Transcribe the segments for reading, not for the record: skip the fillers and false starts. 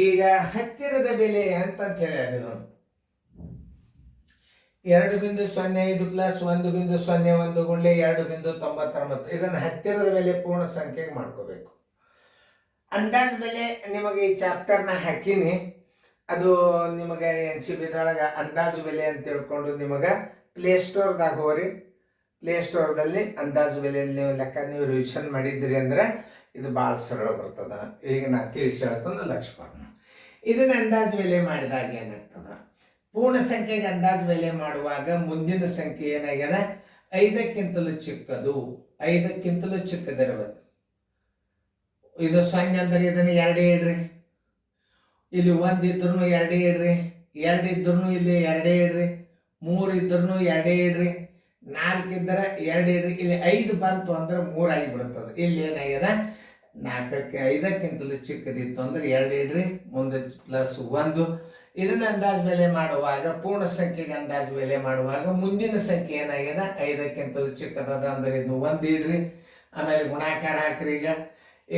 ಈಗ ಹತ್ತಿರದ ಬೆಲೆ ಅಂತ ಹೇಳಿ ನಾನು 2.05 ಪ್ಲಸ್ 1.01 ಗುಂಡ್ಲೆ 2.99 ಇದನ್ನು ಹತ್ತಿರದ ಬೆಲೆ ಪೂರ್ಣ ಸಂಖ್ಯೆಗೆ ಮಾಡ್ಕೋಬೇಕು. ಅಂದಾಜು ಬೆಲೆ ನಿಮಗೆ ಈ ಚಾಪ್ಟರ್ನ ಹಾಕೀನಿ, ಅದು ನಿಮಗೆ NCBದೊಳಗೆ ಅಂದಾಜು ಬೆಲೆ ಅಂತ ತಿಳ್ಕೊಂಡು ನಿಮಗೆ ಪ್ಲೇಸ್ಟೋರ್ದಾಗ ಹೋಗ್ರಿ. ಪ್ಲೇಸ್ಟೋರ್ದಲ್ಲಿ ಅಂದಾಜು ಬೆಲೆಯಲ್ಲಿ ನೀವು ನೀವು ರಿವಿಷನ್ ಮಾಡಿದ್ರಿ ಅಂದ್ರೆ ಇದು ಭಾಳ ಸರಳ ಬರ್ತದ. ಈಗ ನಾನು ತಿಳಿಸಿ ಹೇಳ್ತಾನೆ ಲಕ್ಷ ಕೊಡೋಣ. ಇದನ್ನ ಅಂದಾಜು ಬೆಲೆ ಮಾಡಿದಾಗ ಏನಾಗ್ತದ, ಪೂರ್ಣ ಸಂಖ್ಯೆಗೆ ಅಂದಾಜು ಬೆಲೆ ಮಾಡುವಾಗ ಮುಂದಿನ ಸಂಖ್ಯೆ ಏನಾಗ್ಯದ 5ಕ್ಕಿಂತಲೂ ಚಿಕ್ಕದು, 5ಕ್ಕಿಂತಲೂ ಚಿಕ್ಕದಿರಬೇಕು. ಇದು 0 ಅಂದ್ರೆ ಇದನ್ನು 2 ಇಡ್ರಿ, ಇಲ್ಲಿ 1 ಇದ್ರೂ 2 ಇಡ್ರಿ, 2 ಇದ್ರೂ ಇಲ್ಲಿ 2 ಇಡ್ರಿ, 3 ಇದ್ರೂ 2 ಇಡ್ರಿ, 4 ಇದ್ದರೆ 2 ಇಡ್ರಿ, ಇಲ್ಲಿ 5 ಬಂತು ಅಂದ್ರೆ 3 ಆಗಿಬಿಡ್ತದೆ. ಇಲ್ಲಿ ಏನಾಗ್ಯದ 5ಕ್ಕಿಂತಲೂ ಚಿಕ್ಕದಿತ್ತು ಅಂದ್ರೆ 2 ಇಡ್ರಿ, ಮುಂದೆ ಪ್ಲಸ್ 1. ಇದನ್ನ ಅಂದಾಜು ಬೆಲೆ ಮಾಡುವಾಗ ಪೂರ್ಣ ಸಂಖ್ಯೆಗೆ ಅಂದಾಜು ಬೆಲೆ ಮಾಡುವಾಗ ಮುಂದಿನ ಸಂಖ್ಯೆ ಏನಾಗ್ಯದ 5ಕ್ಕಿಂತಲೂ ಚಿಕ್ಕದದ ಅಂದ್ರೆ ಇದು 1 ಇಡ್ರಿ, ಆಮೇಲೆ ಗುಣಾಕಾರ ಹಾಕ್ರಿ.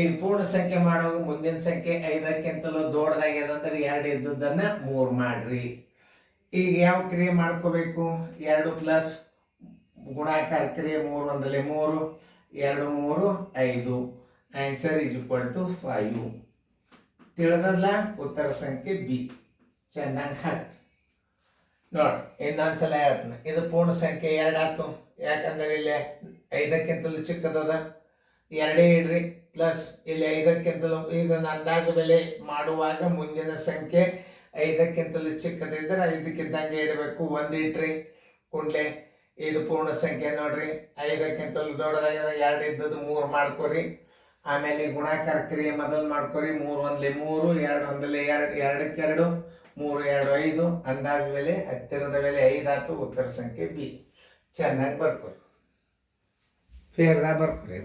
ಈಗ ಪೂರ್ಣ ಸಂಖ್ಯೆ ಮಾಡುವಾಗ ಮುಂದಿನ ಸಂಖ್ಯೆ 5ಕ್ಕಿಂತಲೂ ದೊಡ್ಡದಾಗ್ಯದ ಅಂದ್ರೆ 2 ಇದ್ದದ್ದನ್ನ 3 ಮಾಡ್ರಿ. ಈಗ ಯಾವ ಕ್ರಿಯೆ ಮಾಡ್ಕೋಬೇಕು, 2 ಪ್ಲಸ್ ಗುಣಾಕಾರ ಕ್ರಿಯೆ 3 ಒಂದಲೇ 3, 2 3 5. Answer is equal to 5. ತಿಳಿದಲ್ಲ? ಉತ್ತರ ಸಂಖ್ಯೆ ಬಿ. ಚೆನ್ನಾಗಿ ಹಾಕಿ ನೋಡಿ. ಇನ್ನೊಂದ್ಸಲ ಹೇಳ್ತೀನಿ, ಇದು ಪೂರ್ಣ ಸಂಖ್ಯೆ 2 ಆಯ್ತು, ಯಾಕಂದ್ರೆ ಇಲ್ಲಿ 5ಕ್ಕಿಂತಲೂ ಚಿಕ್ಕದದ, 2 ಇಡ್ರಿ, ಪ್ಲಸ್ ಇಲ್ಲಿ 5ಕ್ಕಿಂತಲೂ. ಈಗ ಅಂದಾಜು ಬೆಲೆ ಮಾಡುವಾಗ ಮುಂದಿನ ಸಂಖ್ಯೆ 5ಕ್ಕಿಂತಲೂ ಚಿಕ್ಕದಿದ್ದರೆ 5ಕ್ಕಿದ್ದಂಗೆ ಇಡಬೇಕು, 1 ಇಟ್ರಿ ಕುಂಡ್ಲೆ. ಇದು ಪೂರ್ಣ ಸಂಖ್ಯೆ ನೋಡ್ರಿ, 5ಕ್ಕಿಂತಲೂ ದೊಡ್ಡದಾಗ್ಯದ, 2 ಇದ್ದದ್ದು 3 ಮಾಡ್ಕೊರಿ. ಆಮೇಲೆ ಗುಣಾಕಾರ ಕ್ರಿಯೆ ಮೊದಲು ಮಾಡ್ಕೊರಿ. 3 ಒಂದಲೇ 3, 2 ಒಂದಲೇ 2, 2ಕ್ಕೆ 2, 3 2 5. ಅಂದಾಜು ಬೆಲೆ ಹತ್ತಿರದ ಬೆಲೆ 5 ಆಯ್ತು. ಉತ್ತರ ಸಂಖ್ಯೆ ಬಿ. ಚೆನ್ನಾಗಿ ಬರ್ಕೊರಿ, ಫೇರ್ದಾಗ ಬರ್ಕೊರಿ.